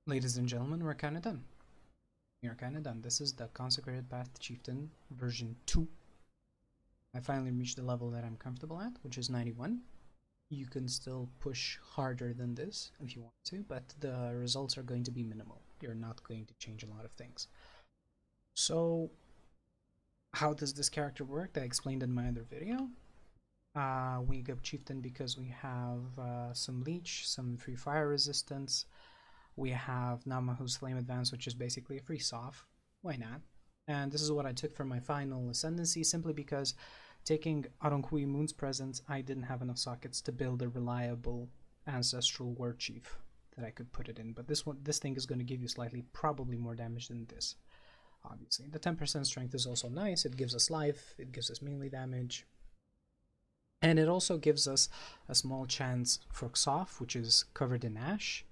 Ladies and gentlemen, we're kinda done. We are kinda done. This is the Consecrated Path Chieftan version 2. I finally reached the level that I'm comfortable at, which is 91. You can still push harder than this if you want to, but the results are going to be minimal. You're not going to change a lot of things. So, how does this character work? I explained in my other video. We go Chieftain because we have some Leech, some free fire resistance. We have Namahu's Flame Advance, which is basically a free soft. Why not? And this is what I took for my final Ascendancy, simply because taking Aronkui Moon's Presence, I didn't have enough sockets to build a reliable Ancestral War Chief that I could put it in. But this thing is going to give you slightly, probably more damage than this. Obviously, the 10% strength is also nice. It gives us life, it gives us melee damage, and it also gives us a small chance for Xof, which is covered in ash.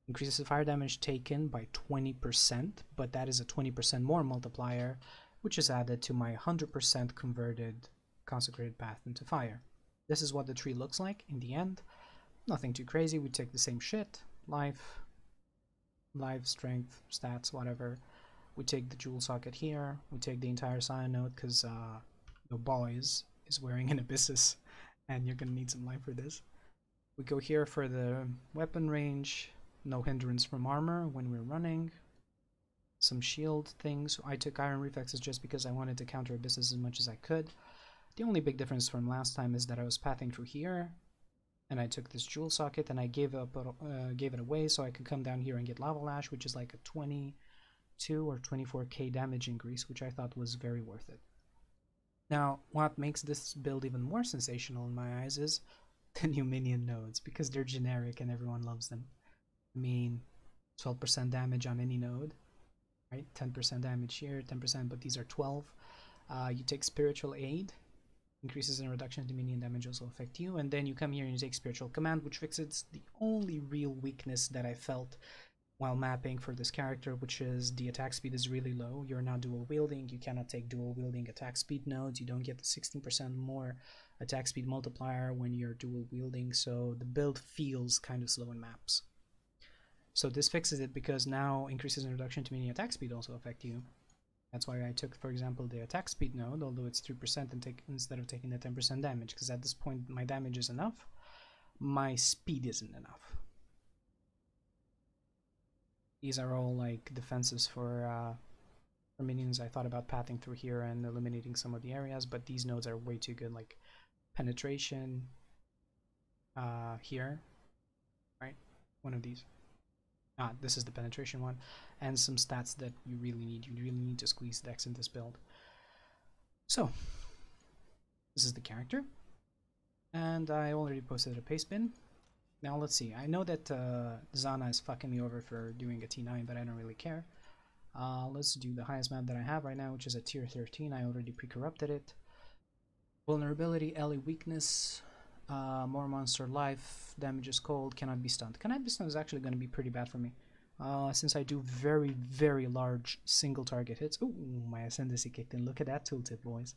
Increases the fire damage taken by 20%, but that is a 20% more multiplier, which is added to my 100% converted Consecrated Path into fire. This is what the tree looks like in the end. Nothing too crazy. We take the same shit. Life, strength, stats, whatever. We take the jewel socket here. We take the entire Scion node because the boys is wearing an Abyssus, and you're going to need some life for this. We go here for the weapon range. No hindrance from armor when we're running. Some shield things. I took Iron Reflexes just because I wanted to counter Abysses as much as I could. The only big difference from last time is that I was pathing through here, and I took this jewel socket and I gave it away so I could come down here and get Lava Lash, which is like a 22 or 24k damage increase, which I thought was very worth it. Now, what makes this build even more sensational in my eyes is the new minion nodes, because they're generic and everyone loves them. I mean, 12% damage on any node, right? 10% damage here, 10%, but these are 12. You take Spiritual Aid, increases in reduction to minion damage also affect you, and then you come here and you take Spiritual Command, which fixes the only real weakness that I felt while mapping for this character, which is the attack speed is really low. You're not dual wielding, you cannot take dual wielding attack speed nodes, you don't get the 16% more attack speed multiplier when you're dual wielding, so the build feels kind of slow in maps. So this fixes it because now increases in reduction to minion attack speed also affect you. That's why I took, for example, the attack speed node, although it's 3% instead of taking the 10% damage, because at this point my damage is enough, my speed isn't enough. These are all like defenses for minions. I thought about pathing through here and eliminating some of the areas, but these nodes are way too good, like penetration here, right? One of these. This is the penetration one, and some stats that you really need. You really need to squeeze dex in this build. So, this is the character, and I already posted a paste bin. Now let's see. I know that Zana is fucking me over for doing a T9, but I don't really care. Let's do the highest map that I have right now, which is a tier 13. I already pre-corrupted it. Vulnerability, Ellie weakness. More monster life, damage is cold, cannot be stunned. Cannot be stunned is actually going to be pretty bad for me. Since I do very, very large single target hits. Ooh, my Ascendancy kicked in. Look at that tooltip, boys.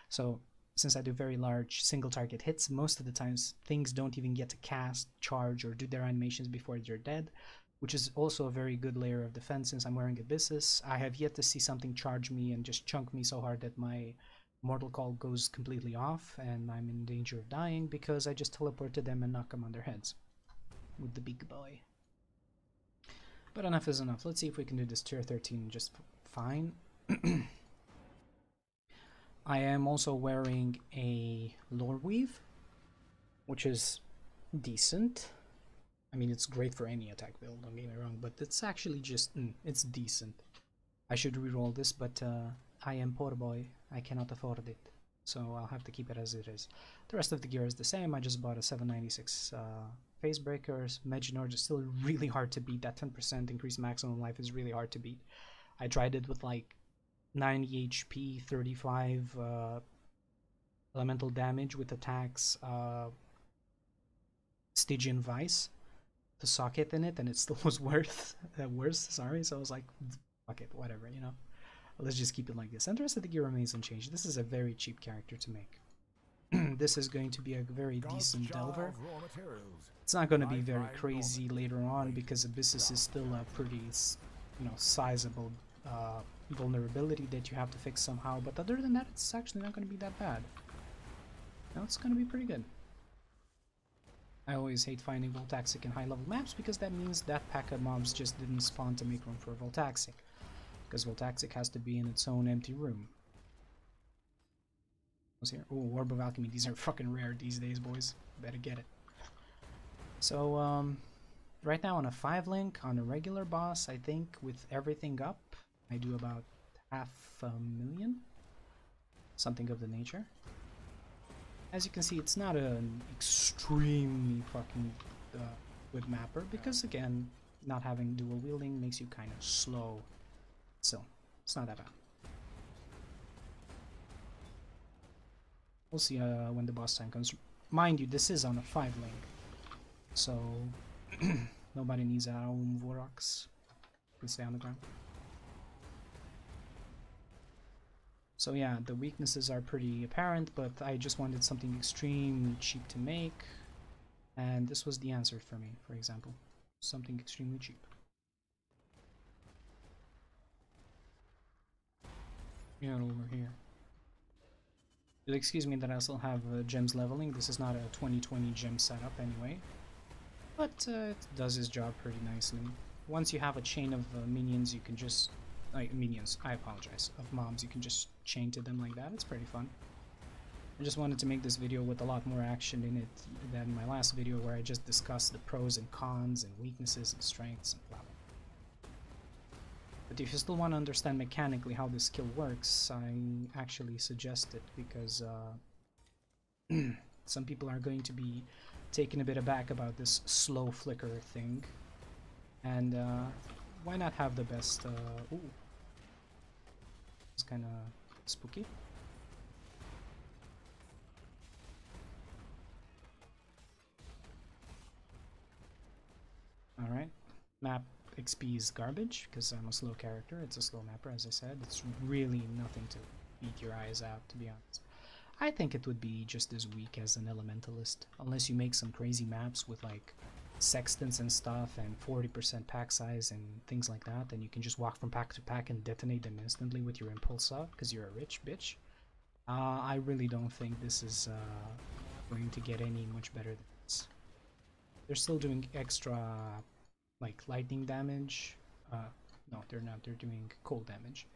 So, since I do very large single target hits, most of the times things don't even get to cast, charge, or do their animations before they're dead, which is also a very good layer of defense since I'm wearing Abyssus. I have yet to see something charge me and just chunk me so hard that my Mortal Call goes completely off and I'm in danger of dying because I just teleport to them and knock them on their heads with the big boy. But enough is enough. Let's see if we can do this tier 13 just fine. I am also wearing a Lore Weave, which is decent. I mean, it's great for any attack build, don't get me wrong, but it's actually just, it's decent. I should reroll this, but I am poor boy. I cannot afford it, so I'll have to keep it as it is. The rest of the gear is the same. I just bought a 796 phase breakers. Meginord is still really hard to beat. That 10% increased maximum life is really hard to beat. I tried it with like 90 HP, 35 elemental damage with attacks, Stygian Vice, the socket in it, and it still was worse. Sorry, so I was like, fuck it, whatever, you know. Let's just keep it like this. And the rest of the gear remains unchanged. This is a very cheap character to make. this is going to be a very decent delver. It's not going to be very crazy later on because Abyssus is still a pretty, sizable vulnerability that you have to fix somehow. But other than that, it's actually not going to be that bad. No, it's going to be pretty good. I always hate finding Voltaxic in high-level maps because that means that pack of mobs just didn't spawn to make room for Voltaxic. Because Voltaxic has to be in its own empty room. What's here? Oh, Orb of Alchemy. These are fucking rare these days, boys. Better get it. So, right now on a 5-link, on a regular boss, I think with everything up, I do about 500,000. Something of the nature. As you can see, it's not an extremely fucking good mapper, because again, not having dual wielding makes you kind of slow. So, it's not that bad. We'll see when the boss time comes. Mind you, this is on a 5-link, so nobody needs our own Vorox. Please stay on the ground. So yeah, the weaknesses are pretty apparent, but I just wanted something extremely cheap to make, and this was the answer for me, for example. Something extremely cheap. Yeah, over here. You'll excuse me that I still have gems leveling. This is not a 2020 gem setup anyway, but it does its job pretty nicely. Once you have a chain of minions, you can just... minions, I apologize, of mobs, you can just chain to them like that. It's pretty fun. I just wanted to make this video with a lot more action in it than my last video where I just discussed the pros and cons and weaknesses and strengths and blah blah. But if you still want to understand mechanically how this skill works, I actually suggest it because some people are going to be taken a bit aback about this slow flicker thing. And why not have the best... ooh. It's kind of spooky. Alright. Map XP is garbage, because I'm a slow character. It's a slow mapper, as I said. It's really nothing to beat your eyes out, to be honest. I think it would be just as weak as an Elementalist, unless you make some crazy maps with, like, sextants and stuff, and 40% pack size and things like that, and you can just walk from pack to pack and detonate them instantly with your impulse up, because you're a rich bitch. I really don't think this is going to get any much better than this. They're still doing extra, like, lightning damage. No, they're not. They're doing cold damage.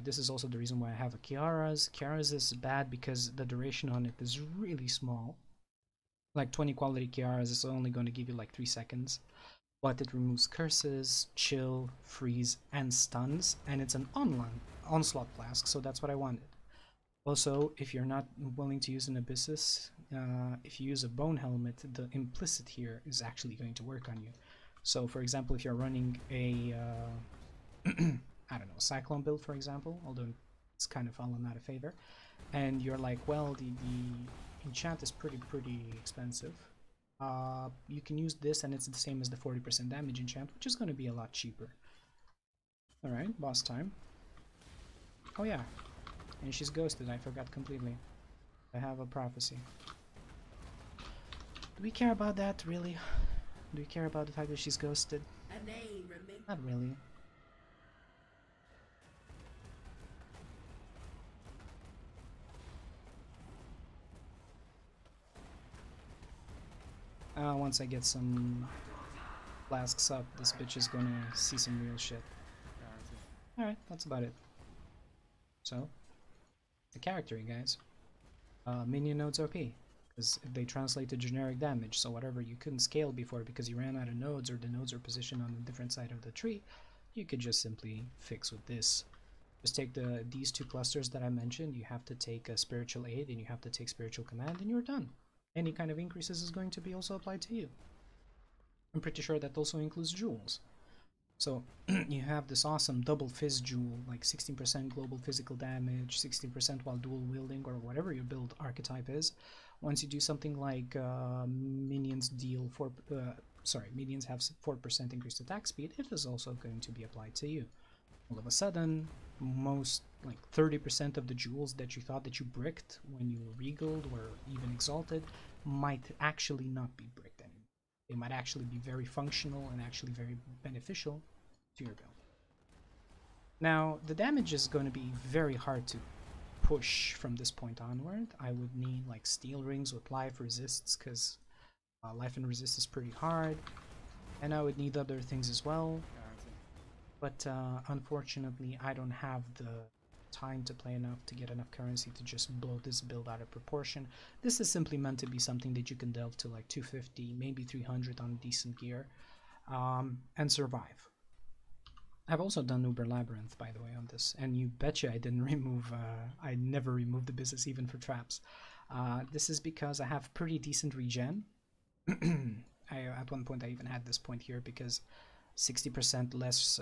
This is also the reason why I have a Kiara's. Kiara's is bad because the duration on it is really small. Like 20 quality Kiara's is only going to give you like 3 seconds. But it removes curses, chill, freeze, and stuns. And it's an onslaught flask, so that's what I wanted. Also, if you're not willing to use an Abyssus, if you use a Bone Helmet, the implicit here is actually going to work on you. So, for example, if you're running a, I don't know, Cyclone build, for example, although it's kind of fallen out of favor, and you're like, well, the enchant is pretty expensive, you can use this and it's the same as the 40% damage enchant, which is going to be a lot cheaper. Alright, boss time. Oh yeah, and she's ghosted, I forgot completely. I have a prophecy. Do we care about that, really? Do we care about the fact that she's ghosted? Not really. Once I get some flasks up, this bitch is gonna see some real shit. Alright, that's about it. So, the character, you guys. Minion nodes OP, because they translate to generic damage, so whatever you couldn't scale before because you ran out of nodes or the nodes are positioned on a different side of the tree, you could just simply fix with this. Just take these 2 clusters that I mentioned, you have to take a Spiritual Aid and you have to take Spiritual Command, and you're done. Any kind of increases is going to be also applied to you. I'm pretty sure that also includes jewels. So you have this awesome double fizz jewel, like 16% global physical damage, 16% while dual wielding, or whatever your build archetype is. Once you do something like minions minions have 4% increased attack speed, it is also going to be applied to you. All of a sudden, most like 30% of the jewels that you thought that you bricked when you were regaled or even exalted might actually not be bricked anymore. They might actually be very functional and actually very beneficial to your build. Now, the damage is going to be very hard to push from this point onward. I would need like steel rings with life resists, because life and resist is pretty hard, and I would need other things as well. But unfortunately, I don't have the time to play enough to get enough currency to just blow this build out of proportion. This is simply meant to be something that you can delve to like 250, maybe 300 on decent gear, and survive. I've also done Uber Labyrinth, by the way, on this, and you betcha I didn't remove, I never removed the business even for traps. This is because I have pretty decent regen. At one point I even had this point here because 60% less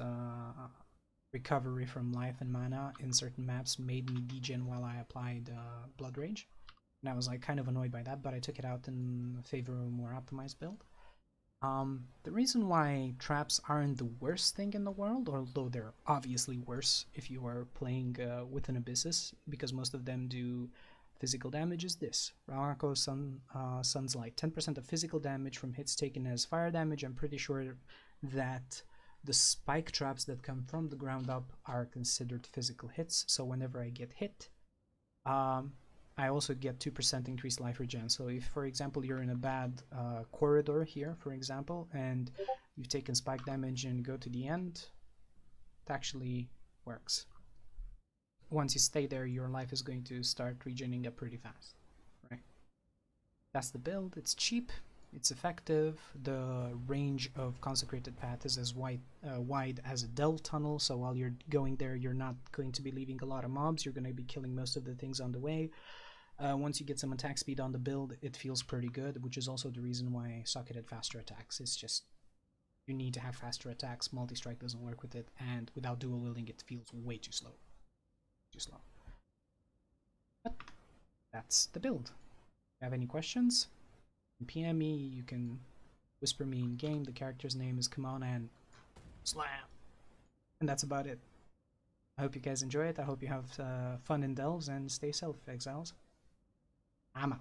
recovery from life and mana in certain maps made me degen while I applied Blood Rage. And I was like kind of annoyed by that, but I took it out in favor of a more optimized build. The reason why traps aren't the worst thing in the world, although they're obviously worse if you are playing with an Abyssus, because most of them do physical damage, is this. Rawako Sunlight, 10% of physical damage from hits taken as fire damage. I'm pretty sure that the spike traps that come from the ground up are considered physical hits, so whenever I get hit, I also get 2% increased life regen. So if, for example, you're in a bad corridor here, for example, and you've taken spike damage and go to the end, it actually works. Once you stay there, your life is going to start regening up pretty fast, right? That's the build. It's cheap, it's effective. The range of Consecrated Path is as wide as a delve tunnel, so while you're going there, you're not going to be leaving a lot of mobs. You're going to be killing most of the things on the way. Once you get some attack speed on the build, it feels pretty good, which is also the reason why I socketed faster attacks. It's just, you need to have faster attacks. Multi-strike doesn't work with it, and without dual wielding, it feels way too slow. But that's the build. If you have any questions, you can PM me, you can whisper me in game. The character's name is Kimona and Slam. And that's about it. I hope you guys enjoy it. I hope you have fun in delves, and stay safe, exiles. I'm out.